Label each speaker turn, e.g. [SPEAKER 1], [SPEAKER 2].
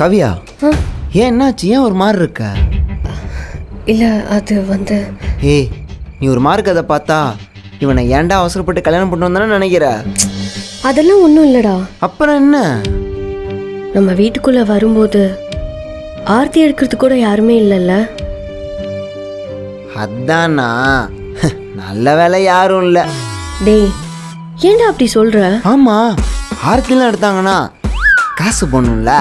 [SPEAKER 1] கவியா, ஏன் என்னாச்சு? ஏன் ஒரு மாதிரி இருக்க?
[SPEAKER 2] இல்லை அது வந்து
[SPEAKER 1] ஏய், நீ ஒரு மாதிரி கதை பார்த்தா இவனை ஏன்டா அவசரப்பட்டு கல்யாணம் பண்ணு வந்தானே நினைக்கிற?
[SPEAKER 2] அதெல்லாம் ஒன்றும் இல்லைடா.
[SPEAKER 1] அப்புறம் என்ன?
[SPEAKER 2] நம்ம வீட்டுக்குள்ளே வரும்போது ஆர்த்தி எடுக்கிறது கூட யாருமே இல்லைல்ல.
[SPEAKER 1] அதானா? நல்ல வேலை யாரும் இல்லை.
[SPEAKER 2] டேய், ஏன்டா அப்படி சொல்கிற?
[SPEAKER 1] ஆமாம், ஆர்த்திலாம் எடுத்தாங்கன்னா காசு போடணும்ல.